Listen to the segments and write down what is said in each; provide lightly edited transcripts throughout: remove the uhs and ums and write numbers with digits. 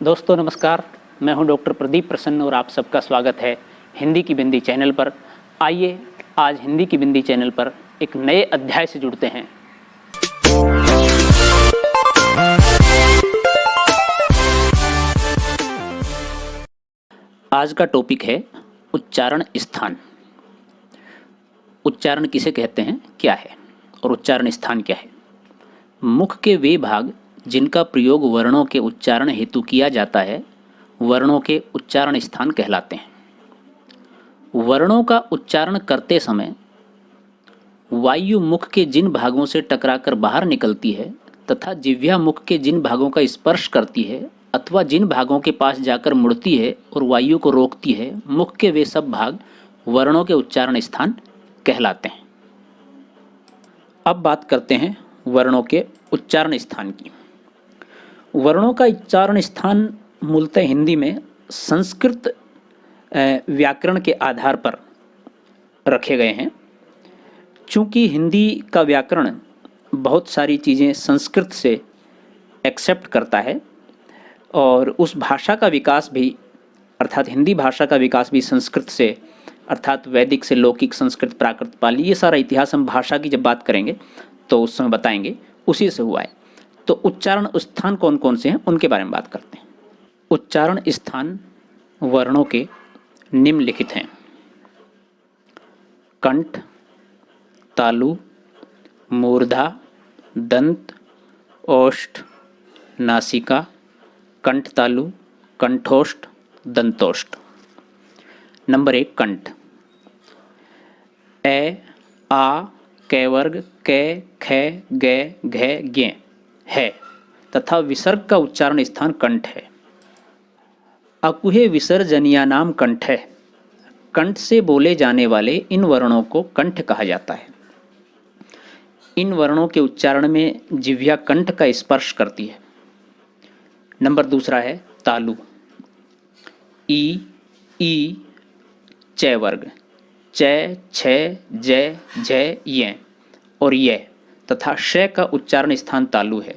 दोस्तों नमस्कार, मैं हूं डॉक्टर प्रदीप प्रसन्न और आप सबका स्वागत है हिंदी की बिंदी चैनल पर। आइए आज हिंदी की बिंदी चैनल पर एक नए अध्याय से जुड़ते हैं। आज का टॉपिक है उच्चारण स्थान। उच्चारण किसे कहते हैं, क्या है और उच्चारण स्थान क्या है। मुख के वे भाग जिनका प्रयोग वर्णों के उच्चारण हेतु किया जाता है वर्णों के उच्चारण स्थान कहलाते हैं। वर्णों का उच्चारण करते समय वायु मुख के जिन भागों से टकराकर बाहर निकलती है तथा जिह्वा मुख के जिन भागों का स्पर्श करती है अथवा जिन भागों के पास जाकर मुड़ती है और वायु को रोकती है, मुख के वे सब भाग वर्णों के उच्चारण स्थान कहलाते हैं। अब बात करते हैं वर्णों के उच्चारण स्थान की। वर्णों का उच्चारण स्थान मूलतः हिंदी में संस्कृत व्याकरण के आधार पर रखे गए हैं। चूंकि हिंदी का व्याकरण बहुत सारी चीज़ें संस्कृत से एक्सेप्ट करता है और उस भाषा का विकास भी अर्थात हिंदी भाषा का विकास भी संस्कृत से अर्थात वैदिक से लौकिक, संस्कृत, प्राकृत, पाली, ये सारा इतिहास हम भाषा की जब बात करेंगे तो उस समय बताएंगे, उसी से हुआ है। तो उच्चारण स्थान कौन कौन से हैं उनके बारे में बात करते हैं। उच्चारण स्थान वर्णों के निम्नलिखित हैं: कंठ, तालु, मूर्धा, दंत, ओष्ठ, नासिका, कंठतालु, कंठोष्ठ, दंतोष्ठ। नंबर 1 कंठ। ए, आ, कै वर्ग, कै, खे, गे, घे, ज्ञ है तथा विसर्ग का उच्चारण स्थान कंठ है। अकुहे विसर्जनीय नाम कंठ है। कंठ से बोले जाने वाले इन वर्णों को कंठ कहा जाता है। इन वर्णों के उच्चारण में जिह्वा कंठ का स्पर्श करती है। नंबर 2 है तालु। ई, ई, चै वर्ग, चै, छे, जय, झय, ये और ये तथा श का उच्चारण स्थान तालु है।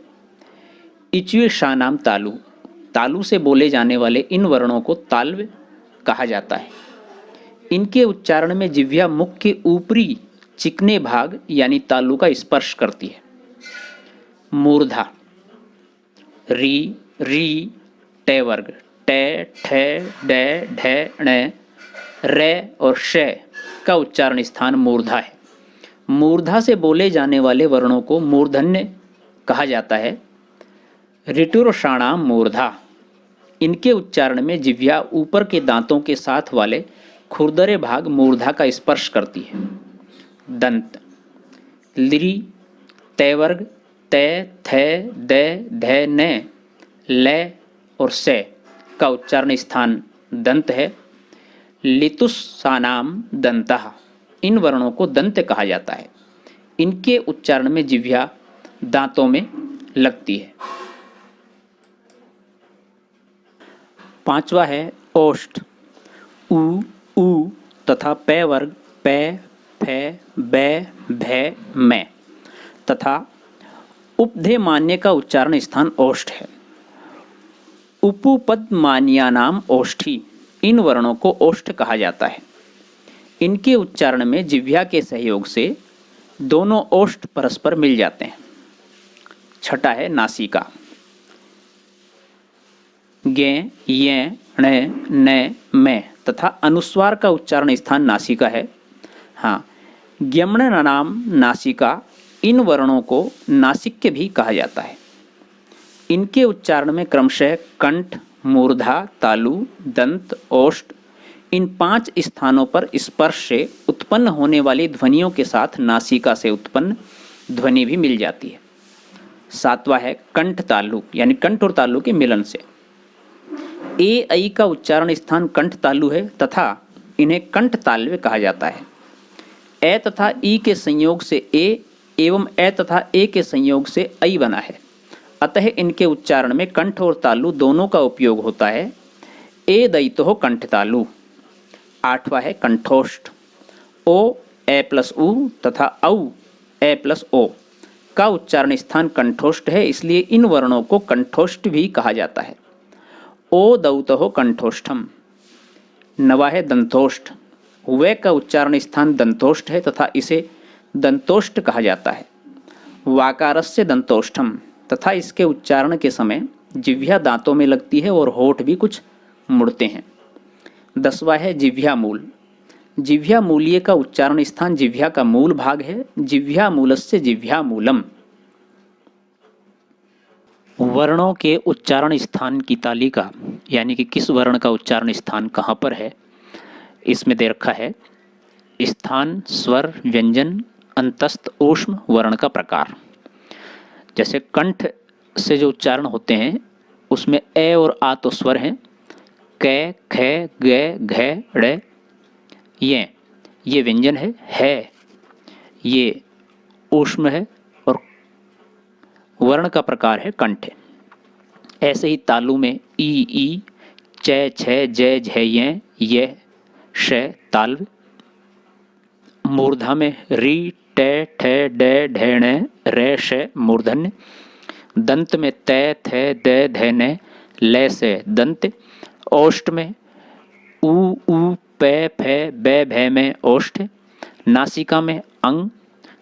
इच्वे शा नाम तालु। तालु से बोले जाने वाले इन वर्णों को ताल्व कहा जाता है। इनके उच्चारण में जिह्वा मुख के ऊपरी चिकने भाग यानी तालु का स्पर्श करती है। मूर्धा। री, री, टे वर्ग, टे, ठे, डे, ढे, णे, रे और श का उच्चारण स्थान मूर्धा है। मूर्धा से बोले जाने वाले वर्णों को मूर्धन्य कहा जाता है। ऋटुरषाणाम मूर्धा। इनके उच्चारण में जिह्वा ऊपर के दांतों के साथ वाले खुरदरे भाग मूर्धा का स्पर्श करती है। दंत। लिरि, तै वर्ग, तै, थे, दे, धे, ने, ले और से का उच्चारण स्थान दंत है। लितुस्सानाम दंतः। इन वर्णों को दंत कहा जाता है। इनके उच्चारण में जिह्वा दांतों में लगती है। 5वां है ओष्ठ। उ, ऊ तथा पै वर्ग, पै, फै, बै, भै, मै तथा उपधेय मान्य का उच्चारण स्थान ओष्ठ है। उपपद मान्या नाम ओष्ठी। इन वर्णों को ओष्ठ कहा जाता है। इनके उच्चारण में जिह्वा के सहयोग से दोनों ओष्ठ परस्पर मिल जाते हैं। 6 है नासिका। गे, ये, णे, ने, में तथा अनुस्वार का उच्चारण स्थान नासिका है। हाँ, ज्ञमण नाम नासिका। इन वर्णों को नासिक्य भी कहा जाता है। इनके उच्चारण में क्रमशः कंठ, मूर्धा, तालु, दंत, ओष्ठ इन 5 स्थानों पर स्पर्श से उत्पन्न होने वाली ध्वनियों के साथ नासिका से उत्पन्न ध्वनि भी मिल जाती है। 7वां है कंठ तालु यानी कंठ और तालु के मिलन से। ए, ऐ का उच्चारण स्थान कंठ तालु है तथा इन्हें कंठ तालव्य कहा जाता है। ए तथा ई के संयोग से ए एवं ए तथा ए के संयोग से ऐ बना है। अतः इनके उच्चारण में कंठ और तालु दोनों का उपयोग होता है। ए दैतो हो कंठ तालु। 8वां है कंठोष्ठ। ओ ए प्लस उ तथा औ ए प्लस ओ का उच्चारण स्थान कंठोष्ठ है, इसलिए इन वर्णों को कंठोष्ठ भी कहा जाता है। ओ दौतः कंठोष्ठम। नवा है दंतोष्ठ। वे का उच्चारण स्थान दंतोष्ठ है तथा इसे दंतोष्ठ कहा जाता है। वाकारस्य दंतोष्ठम तथा इसके उच्चारण के समय जिह्वा दांतों में लगती है और होठ भी कुछ मुड़ते हैं। 10वां है जिह्वा मूल। जिह्वा मूल्य का उच्चारण स्थान जिह्वा का मूल भाग है। जिह्वा मूलस्य जिह्वा मूलम। वर्णों के उच्चारण स्थान की तालिका, यानी कि किस वर्ण का उच्चारण स्थान कहाँ पर है, इसमें दे रखा है स्थान, स्वर, व्यंजन, अंतस्थ, ऊष्म, वर्ण का प्रकार। जैसे कंठ से जो उच्चारण होते हैं उसमें ए और आ तो स्वर हैं, कै, खे, गे, घे, ड़े, ये व्यंजन है, ये ऊष्म है और वर्ण का प्रकार है कंठ। ऐसे ही तालु में ई, च, छ, जय, झय, ये, श, ताल्व। मूर्धा में री, टे, ठे, डे, ढेणे, रे, श, मूर्धन्य। दंत में तै, थे, दे, धैने, लय से दंत। ओष्ठ में ऊ, पे, फे, बे, भे में ओष्ठ। नासिका में अंग,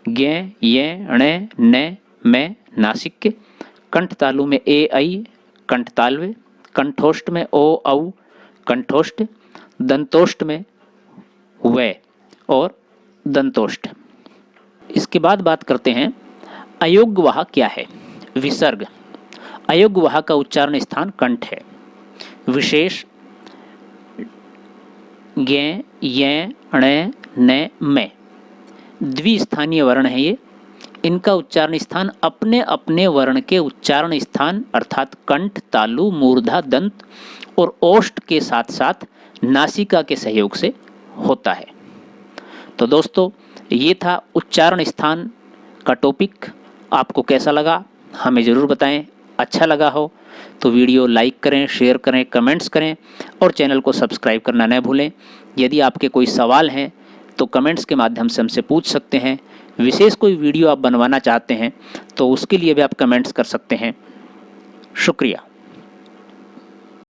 ज्ञ, ये, णे, ने, में नासिक। कंठ तालु में ए, ऐ, कंठताल्व। कंठोष्ठ में ओ, औ, कंठोष्ठ। दंतोष्ठ में वै और दंतोष्ठ। इसके बाद बात करते हैं अयोग्यवाह क्या है। विसर्ग। अयोग्यवाह का उच्चारण स्थान कंठ है। विशेष ज्ञ, ये, णे, ने, में द्विस्थानीय वर्ण है ये। इनका उच्चारण स्थान अपने अपने वर्ण के उच्चारण स्थान अर्थात कंठ, तालु, मूर्धा, दंत और ओष्ठ के साथ साथ नासिका के सहयोग से होता है। तो दोस्तों ये था उच्चारण स्थान का टॉपिक। आपको कैसा लगा हमें ज़रूर बताएं। अच्छा लगा हो तो वीडियो लाइक करें, शेयर करें, कमेंट्स करें और चैनल को सब्सक्राइब करना न भूलें। यदि आपके कोई सवाल हैं तो कमेंट्स के माध्यम से हमसे पूछ सकते हैं। विशेष कोई वीडियो आप बनवाना चाहते हैं तो उसके लिए भी आप कमेंट्स कर सकते हैं। शुक्रिया।